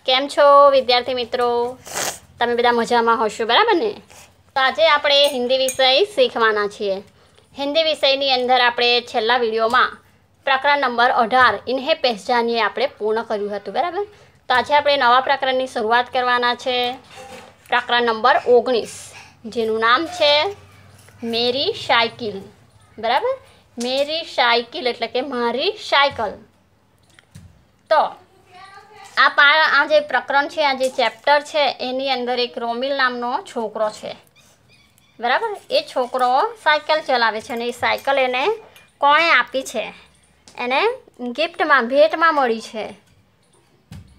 કેમ છો વિદ્યાર્થી મિત્રો? તમે બધા મજામાં હશો, બરાબર ને? તો આજે આપણે હિન્દી વિષય શીખવાના છીએ. હિન્દી વિષયની અંદર આપણે છેલ્લા વિડીયોમાં પ્રકરણ નંબર 18 ઇન્હે પહેચાનિએ આપણે પૂર્ણ કર્યું હતું, બરાબર? તો આજે આપણે નવા પ્રકરણની શરૂઆત કરવાના છે. પ્રકરણ નંબર 19 જેનું નામ છે મેરી સાયકલ, બરાબર? મેરી સાયકલ એટલે કે મારી સાયકલ. તો આ જે પ્રકરણ છે, આ જે ચેપ્ટર છે, એની અંદર એક રોમિલ નામનો છોકરો છે, બરાબર? એ છોકરો સાયકલ ચલાવે છે અને એ સાયકલ એને કોણે આપી છે? એને ગિફ્ટમાં, ભેટમાં મળી છે,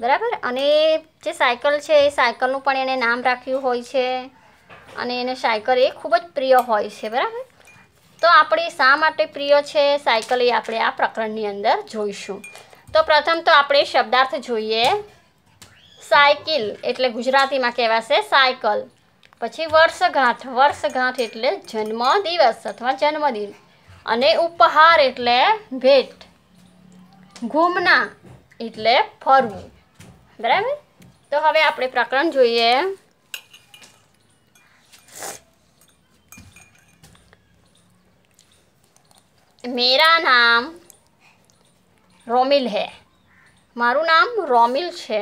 બરાબર? અને જે સાયકલ છે એ સાયકલનું પણ એને નામ રાખ્યું હોય છે અને એને સાયકલ એ ખૂબ જ પ્રિય હોય છે, બરાબર? તો આપણી શા માટે પ્રિય છે સાયકલ એ આપણે આ પ્રકરણની અંદર જોઈશું. તો પ્રથમ તો આપણે શબ્દાર્થ જોઈએ. સાયકલ એટલે ગુજરાતીમાં કહેવાશે સાયકલ. પછી વર્ષગાંઠ, વર્ષગાંઠ એટલે જન્મદિવસ અથવા જન્મદિન. અને ઉપહાર એટલે ભેટ. ઘૂમના એટલે ફરવું, બરાબર? તો હવે આપણે પ્રકરણ જોઈએ. मेरा नाम रोमिल है. मारू नाम रोमिल છે.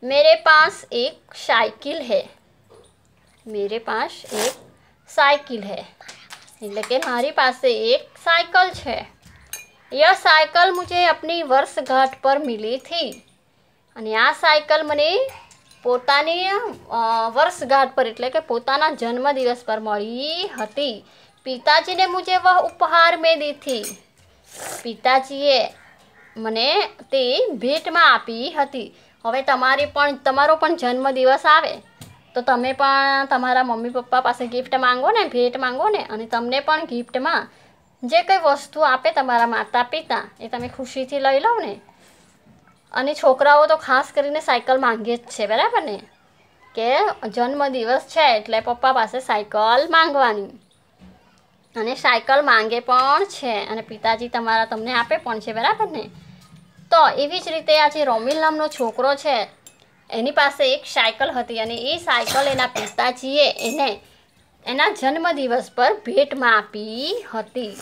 मेरे पास एक साइकिल है. मेरे पास एक साइकिल है એટલે કે મારી પાસે એક સાયકલ છે. यह साइकिल मुझे अपनी वर्षगांठ पर मिली थी. અને આ સાયકલ મને પોતાની વર્ષગાંઠ પર એટલે કે પોતાના જન્મદિવસ પર મળી હતી. पिताजी ने मुझे वह उपहार में दी थी. પિતાજીએ મને તે ભેટમાં આપી હતી. હવે તમારો પણ જન્મદિવસ આવે તો તમે પણ તમારા મમ્મી પપ્પા પાસે ગિફ્ટ માંગો ને, ભેટ માંગો ને, અને તમને પણ ગિફ્ટમાં જે કંઈ વસ્તુ આપે તમારા માતા પિતા એ તમે ખુશીથી લઈ લો ને. અને છોકરાઓ તો ખાસ કરીને સાયકલ માંગે જ છે, બરાબર ને? કે જન્મદિવસ છે એટલે પપ્પા પાસે સાયકલ માંગવાની. અને સાયકલ માંગે પણ છે અને પિતાજી તમને આપે પણ છે, બરાબર ને? તો એવી જ રીતે આ જે રોમિલ નામનો છોકરો છે એની પાસે એક સાયકલ હતી અને એ સાયકલ એના પિતાજીએ એને એના જન્મદિવસ પર ભેટમાં આપી હતી.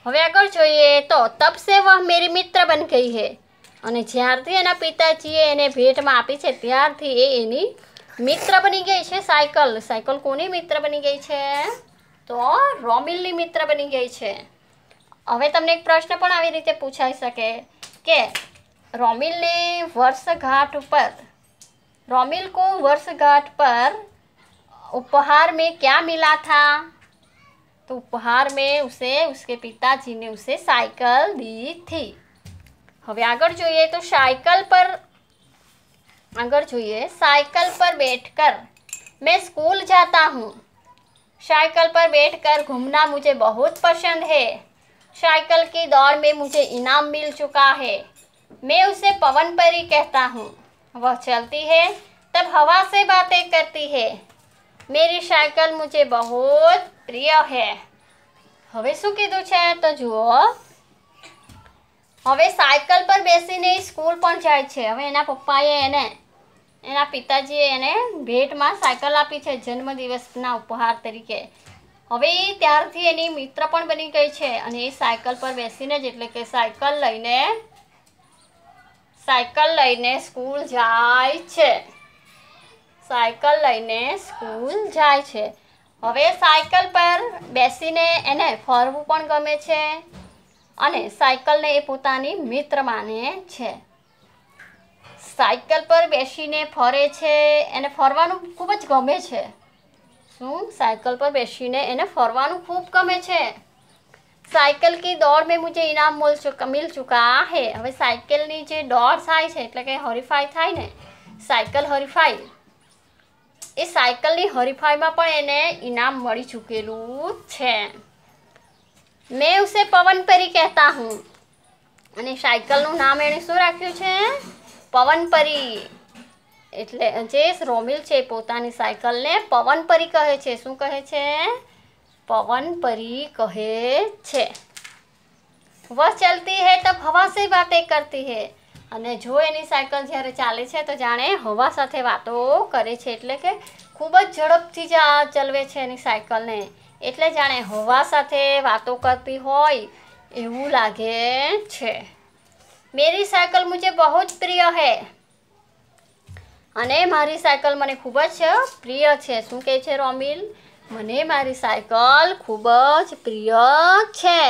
હવે આગળ જોઈએ તો તબ સે વહ મેરી મિત્ર બન ગઈ હૈ. અને જ્યારથી એના પિતાજીએ એને ભેટમાં આપી છે ત્યારથી એ એની મિત્ર બની ગઈ છે. સાયકલ કોની મિત્ર બની ગઈ છે? તો રોમિલની મિત્ર બની ગઈ છે. હવે તમને એક પ્રશ્ન પણ આવી રીતે પૂછાઈ શકે કે रोमिल को वर्षगांठ पर उपहार में क्या मिला था? तो उपहार में उसे उसके पिताजी ने उसे साइकिल दी थी. હવે આગળ જોઈએ તો साइकिल पर बैठकर मैं स्कूल जाता हूँ. साइकिल पर बैठकर घूमना मुझे बहुत पसंद है. साइकिल की दौड़ में मुझे इनाम मिल चुका है. मैं उसे पवन परी कहता हूँ. वह चलती है तब हवा से बातें करती है. मेरी साइकिल मुझे बहुत प्रिय है. હવે શું કીધું છે તો જુઓ. હવે સાયકલ પર બેસીને સ્કૂલ પણ જાય છે. હવે એના પિતાજીએ એને ભેટમાં સાયકલ આપી છે જન્મદિવસના ઉપહાર તરીકે. હવે ત્યારથી એની મિત્ર પણ બની ગઈ છે અને એ સાયકલ પર બેસીને જ એટલે કે સાયકલ લઈને સ્કૂલ જાય છે. હવે સાયકલ પર બેસીને એને ફરવું પણ ગમે છે અને સાયકલને એ પોતાની મિત્ર માને છે. સાયકલ પર બેસીને ફરે છે, એને ફરવાનું ખૂબ જ ગમે છે. સાયકલ પર બેસીને એને ફરવાનું ખૂબ ગમે છે. સાયકલ કી દોડ में मुझे इनाम मिल चुका है. હવે સાયકલની જે દોડ થાય છે એટલે કે હરીફાઈ થાય ને, સાયકલ હરીફાઈ, એ સાયકલની હરીફાઈમાં પણ એને ઇનામ મળી ચૂકેલું છે. મેં ઉસે પવન પરી કહેતા હું. અને સાયકલનું નામ એણે શું રાખ્યું છે? પવન પરી. એટલે જે રોમિલ છે પોતાની સાયકલને પવન પરી કહે છે. શું કહે છે? પવન પરી કહે છે. वह चलती है तब हवा से बातें करती है. અને જો એની સાયકલ જ્યારે ચાલે છે તો જાણે હવા સાથે વાતો કરે છે, એટલે કે ખૂબ જ ઝડપથી ચલાવે છે એની સાયકલને, એટલે જાણે હવા સાથે વાતો કરતી હોય એવું લાગે છે। मेरी साइकिल मुझे बहुत प्रिय है। અને મારી સાયકલ મને ખૂબ જ પ્રિય છે। શું કહે છે રોમિલ? મને મારી સાયકલ ખૂબ જ પ્રિય છે।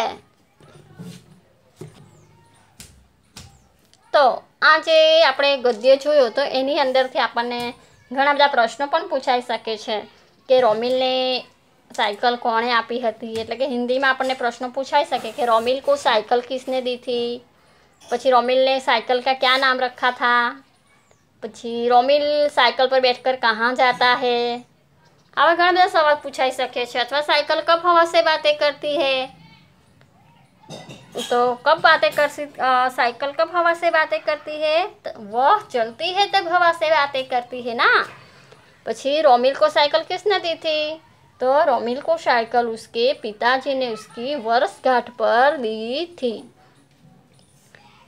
તો આ જે આપણે ગદ્ય જોયો તો એની અંદરથી આપણને ઘણા બધા પ્રશ્નો પણ પૂછાઈ શકે છે કે રોમિલને साइकिल કોણે આપી હતી, એટલે કે હિન્દીમાં આપણને પ્રશ્નો પૂછાઈ શકે કે रोमिल को साइकिल किसने दी थी, પછી रोमिल ने साइकिल का क्या नाम रखा था, પછી रोमिल साइकिल पर बैठकर कहाँ जाता है। આવા ઘણા બધા સવાલ પૂછાઈ શકે છે। અથવા साइकिल कब हवा से बातें करती है, तो कब बातें करती साइकिल कब हवा से बातें करती है, वह चलती है तब हवा से बातें करती है ना। પછી रोमिल को साइकिल किसने दी थी, तो रोमिल को साइकिल उसके पिताजी ने उसकी वर्षगांठ पर दी थी।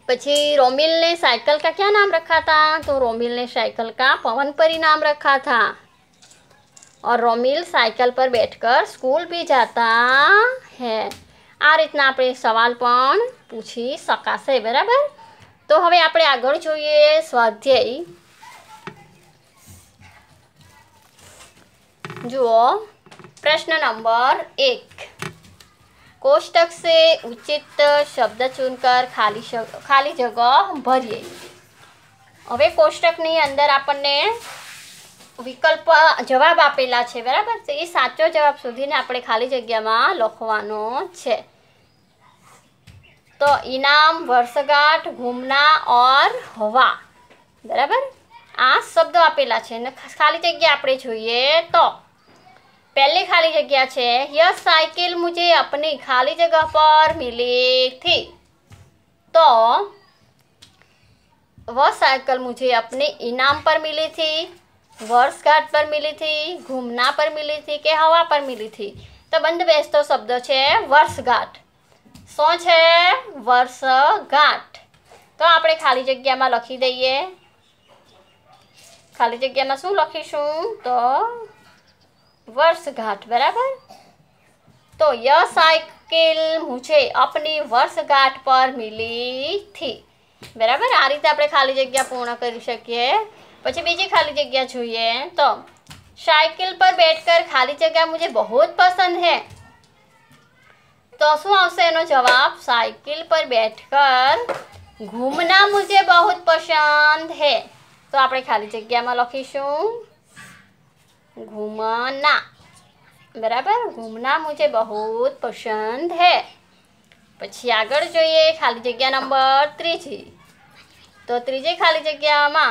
પછી रोमिल ने साइकिल का क्या नाम रखा था, तो रोमिल ने साइकिल का पवनपरी नाम रखा था। और रोमिल साइकिल पर बैठकर स्कूल भी जाता है। આ રીતના આપણે સવાલ પણ પૂછી શકાશે, બરાબર। તો હવે આપણે આગળ જોઈએ સ્વાધ્યાય। જુઓ प्रश्न नंबर 1, कोष्टक से उचित शब्द चुनकर खाली जगह भरिए। હવે કોષ્ટકની અંદર આપણને વિકલ્પ જવાબ આપેલા છે, બરાબર। તો એ સાચો જવાબ શોધીને આપણે ખાલી જગ્યામાં લખવાનો છે। તો इनाम, वर्षगांठ, घूमना और हवा, બરાબર। આ શબ્દો આપેલા છે ને ખાલી જગ્યા આપણે જોઈએ તો पहले खाली जगह है, यह साइकिल मुझे अपनी खाली जगह पर मिली थी। तो वह साइकिल मुझे अपने इनाम पर मिली थी, वर्षगांठ पर मिली थी, घूमना पर मिली थी कि हवा पर मिली थी। तो बंद बेसतो शब्द है वर्षगांठ। शो है वर्षगांठ। तो આપણે ખાલી જગ્યામાં લખી દઈએ। ખાલી જગ્યામાં શું લખીશું, તો वर्षगांठ, बराबर। तो यह साइकिल मुझे अपनी वर्षगांठ पर मिली थी, बराबर। आ रीते આપણે ખાલી જગ્યા પૂર્ણ કરી શકીએ। પછી બીજી ખાલી જગ્યા જોઈએ તો साइकिल पर बैठकर खाली जगह मुझे बहुत पसंद है। तो શું આવશે એનો જવાબ, साइकिल पर बैठकर घूमना मुझे बहुत पसंद है। तो આપણે ખાલી જગ્યામાં લખીશું घूमना, बराबर। घूमना मुझे बहुत पसंद है। પછી આગળ જોઈએ ખાલી જગ્યા નંબર 3। તો ત્રીજી ખાલી જગ્યામાં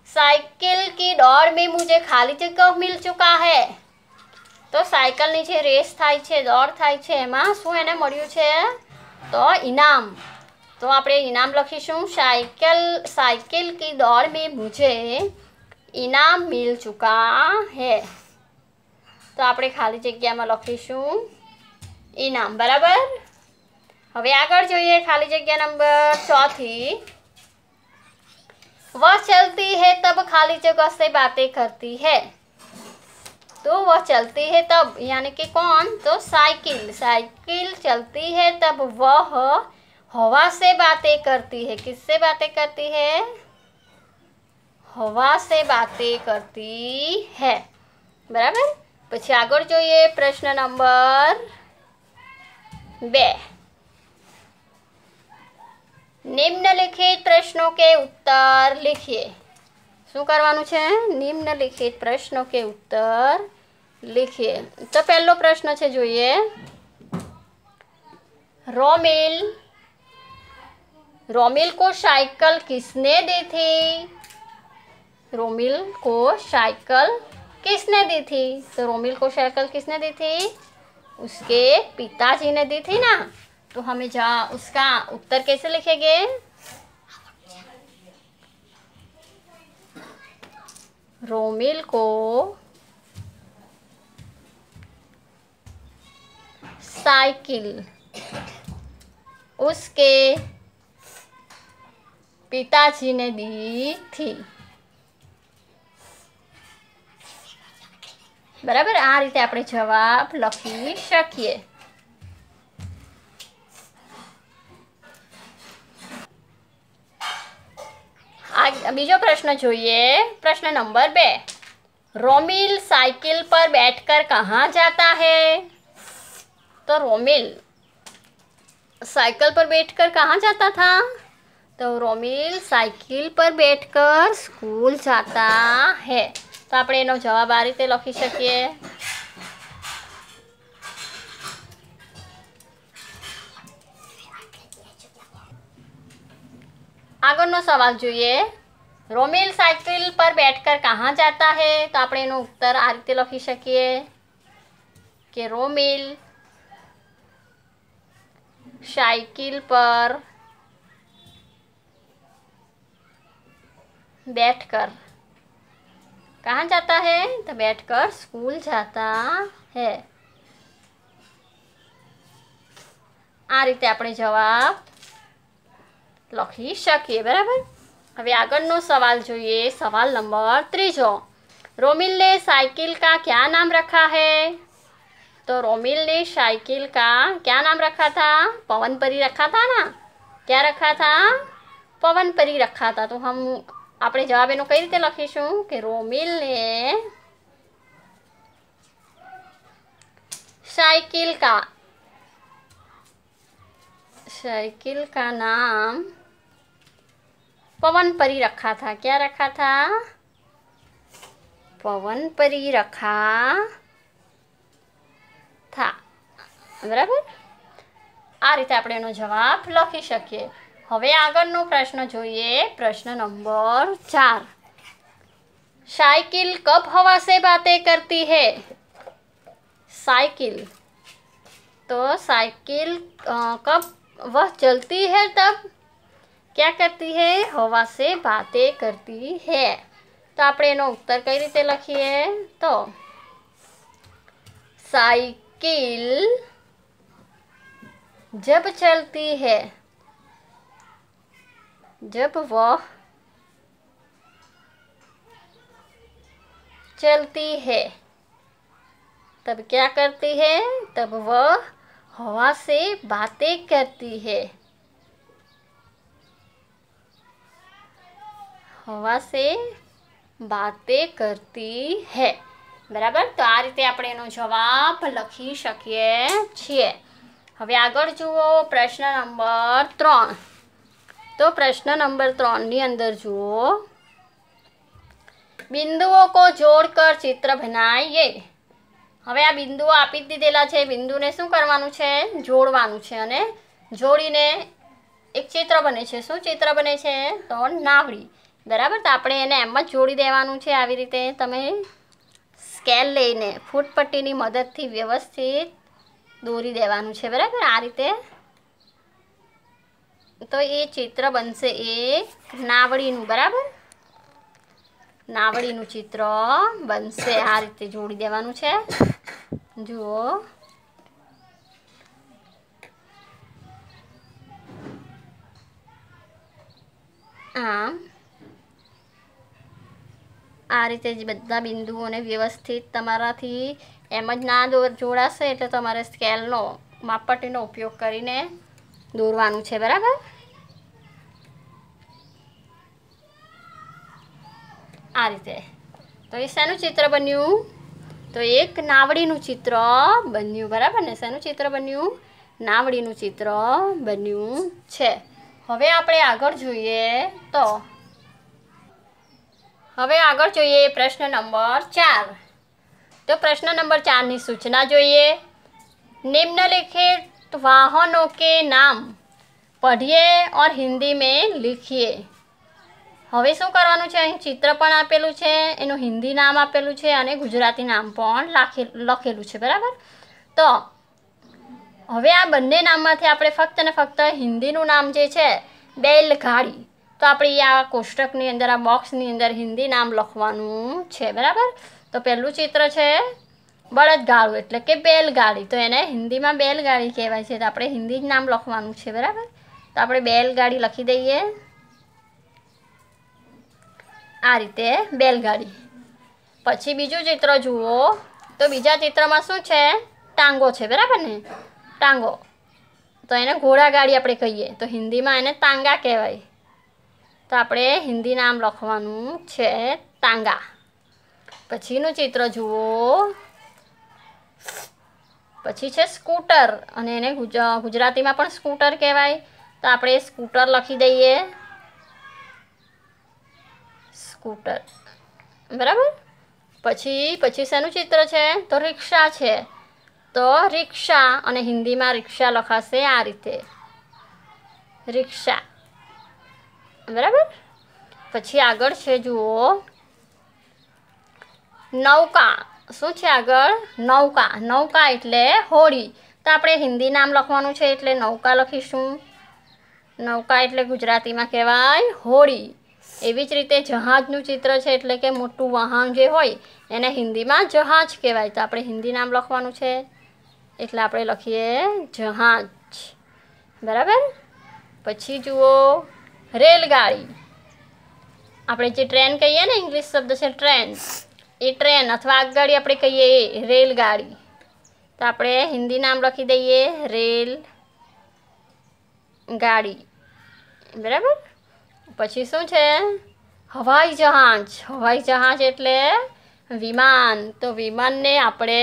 साइकिल की दौड़ में मुझे खाली जगह मिल चुका है। तो साइकिलની જે રેસ થાય છે, દોડ થાય છે, એમાં શું એને મળ્યું છે, તો ઇનામ। તો આપણે ઇનામ લખીશું साइकिल की दौड़ में मुझे इनाम मिल चुका है। तो આપણે ખાલી જગ્યામાં લખીશું ઇનામ, બરાબર। હવે આગળ જોઈએ ખાલી જગ્યા નંબર 4। वह चलती है तब खाली जगह से बातें करती है। तो वह चलती है तब यानी कि कौन, तो साइकिल चलती है तब वह हवा से बातें करती है। किससे बातें करती है, हवा से बातें करती है, बराबर। પછી આગળ જોઈએ પ્રશ્ન નંબર 2। निम्नलिखित प्रश्नों के उत्तर लिखिए। શું કરવાનું છે, નિમ્નલિખિત પ્રશ્નों के उत्तर लिखिए। તો પહેલો પ્રશ્ન છે, જોઈએ रोमिल को साइकिल किसने दी थी। रोमिल को साइकिल किसने दी थी, तो रोमिल को साइकिल किसने दी थी, उसके पिताजी ने दी थी ना। तो हमें उसका उत्तर कैसे लिखेंगे, रोमिल को साइकिल उसके પિતાજીને દી થી। બરાબર, આ રીતે આપણે જવાબ લખી શકીએ। બીજો પ્રશ્ન જોઈએ। પ્રશ્ન નંબર 2, रोमिल साइकिल पर बैठकर कहाँ जाता है? तो रोमिल साइकिल पर बैठकर कहाँ जाता था? तो रोमिल साइकिल पर बैठकर स्कूल जाता है। तो આપણે એનો જવાબ આ રીતે લખી શકીએ। આગળનો સવાલ જોઈએ। रोमिल साइकिल पर बैठकर कहाँ जाता है? तो આપણે એનો ઉત્તર આ રીતે લખી શકીએ કે રોમિલ साइकिल पर बैठकर कहाँ जाता है? तो बैठकर स्कूल जाता है। आ रीते આપણે જવાબ લખી શકીએ। બરાબર, હવે આગળનો સવાલ જોઈએ। સવાલ નંબર 3, रोमिल ने साइकिल का क्या नाम रखा है? तो रोमिल ने साइकिल का क्या नाम रखा था? पवन परी रखा था ना। क्या रखा था? पवन परी रखा था। तो हम આપણે જવાબ એનો કઈ રીતે લખીશું કે રોમિલ ને साइकिल का नाम पवन परी रखा था। क्या रखा था? पवन परी रखा था। बराबर, आ रीते આપણે એનો જવાબ લખી શકીએ। હવે આગળનો પ્રશ્ન જોઈએ। પ્રશ્ન નંબર 4, साइकिल कब हवा से बातें करती है? साइकिल, तो साइकिल कब वह चलती है तब क्या करती है? हवा से बातें करती है। तो આપણે એનો ઉત્તર કઈ રીતે લખીએ? તો साइकिल जब चलती है, जब वह चलती है तब क्या करती है? तब वह हवा से बातें करती है। हवा से बातें करती है। बराबर, तो आ रीते આપણે એનો જવાબ લખી શકીએ છીએ। હવે આગળ જુઓ પ્રશ્ન નંબર 3। तो प्रश्न नंबर 3 ની અંદર જુઓ, બિંદુઓ को जोड़कर चित्र बनाइए। હવે આ બિંદુઓ આપી દીધેલા છે, બિંદુને શું કરવાનું છે? જોડવાનું છે અને જોડીને એક ચિત્ર બને છે। શું ચિત્ર બને છે? તો નાવડી। બરાબર, તો આપણે એને એમ જ જોડી દેવાનું છે। આવી રીતે તમે સ્કેલ લઈને ફૂટપટ્ટીની મદદથી વ્યવસ્થિત દોરી દેવાનું છે। બરાબર, આ રીતે તો એ ચિત્ર બનશે એક નાવડીનું। બરાબર, નાવડીનું ચિત્ર બનશે। આ રીતે જોડી દેવાનું છે। જુઓ, આમ આ રીતે જ બધા બિંદુઓને વ્યવસ્થિત તમારાથી એમ જ ના જોડાશે, એટલે તમારે સ્કેલનો માપપટ્ટીનો ઉપયોગ કરીને દોરવાનું છે। બરાબર, આ રીતે। તો એ શેનું ચિત્ર બન્યું? તો એક નાવડીનું ચિત્ર બન્યું। બરાબર ને, શેનું ચિત્ર બન્યું? નાવડીનું ચિત્ર બન્યું છે। હવે આપણે આગળ જોઈએ। તો હવે આગળ જોઈએ પ્રશ્ન નંબર 4। તો પ્રશ્ન નંબર 4 ની સૂચના જોઈએ। निम्नलिखित वाहनों के नाम पढ़िए और हिंदी में लिखिए। હવે શું કરવાનું છે? અહીં ચિત્ર પણ આપેલું છે, એનું હિન્દી નામ આપેલું છે અને ગુજરાતી નામ પણ લખેલું છે। બરાબર, તો હવે આ બંને નામમાંથી આપણે ફક્ત ને ફક્ત હિન્દીનું નામ જે છે બેલગાડી, તો આપણે આ કોષ્ટકની અંદર આ બોક્સની અંદર હિન્દી નામ લખવાનું છે। બરાબર, તો પહેલું ચિત્ર છે બળદગાડું એટલે કે બેલગાડી, તો એને હિન્દીમાં બેલગાડી કહેવાય છે। તો આપણે હિન્દી જ નામ લખવાનું છે। બરાબર, તો આપણે બેલગાડી લખી દઈએ। આ રીતે બેલગાડી. પછી બીજું ચિત્ર જુઓ તો બીજા ચિત્રમાં શું છે? ટાંગો છે, બરાબર ને? ટાંગો તો એને ઘોડાગાડી આપણે કહીએ, તો હિન્દીમાં એને તાંગા કહેવાય. તો આપણે હિન્દી નામ લખવાનું છે તાંગા. પછીનું ચિત્ર જુઓ. પછી છે સ્કૂટર, અને એને ગુજરાતીમાં પણ સ્કૂટર કહેવાય. તો આપણે સ્કૂટર લખી દઈએ, સ્કૂટર, બરાબર. પછી શેનું ચિત્ર છે? તો રિક્ષા છે. તો રિક્ષા, અને હિન્દીમાં રિક્ષા લખાશે આ રીતે, રિક્ષા, બરાબર. પછી આગળ છે જુઓ નૌકા. શું છે આગળ? નૌકા. નૌકા એટલે હોડી. તો આપણે હિન્દી નામ લખવાનું છે એટલે નૌકા લખીશું. નૌકા એટલે ગુજરાતીમાં કહેવાય હોડી. એવી જ રીતે જહાજનું ચિત્ર છે, એટલે કે મોટું વાહન જે હોય એને હિન્દીમાં જહાજ કહેવાય. તો આપણે હિન્દી નામ લખવાનું છે એટલે આપણે લખીએ જહાજ, બરાબર. પછી જુઓ રેલગાડી. આપણે જે ટ્રેન કહીએ ને, ઇંગ્લિશ શબ્દ છે ટ્રેન, એ ટ્રેન અથવા આગગાડી આપણે કહીએ એ રેલગાડી. તો આપણે હિન્દી નામ લખી દઈએ રેલ ગાડી, બરાબર. પછી શું છે? હવાઈ જહાજ. હવાઈ જહાજ એટલે વિમાન. તો વિમાનને આપણે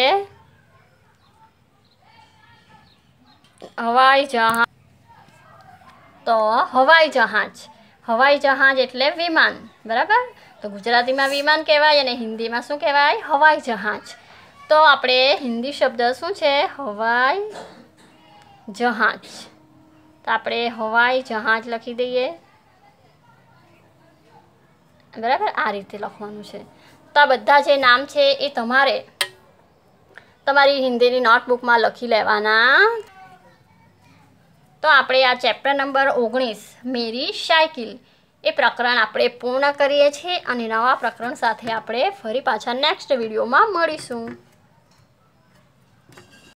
હવાઈ જહાજ, તો હવાઈ જહાજ. હવાઈ જહાજ એટલે વિમાન, બરાબર. તો ગુજરાતીમાં વિમાન કહેવાય અને હિન્દીમાં શું કહેવાય? હવાઈ જહાજ. તો આપણે હિન્દી શબ્દ શું છે? હવાઈ જહાજ. તો આપણે હવાઈ જહાજ લખી દઈએ, બરાબર. આ રીતે લખવાનું છે. તો આ બધા જે નામ છે એ તમારે તમારી હિન્દીની નોટબુકમાં લખી લેવાના. તો આપણે આ ચેપ્ટર નંબર 19 મેરી સાયકલ એ પ્રકરણ આપણે પૂર્ણ કરીએ છીએ, અને નવા પ્રકરણ સાથે આપણે ફરી પાછા નેક્સ્ટ વિડીયોમાં મળીશું.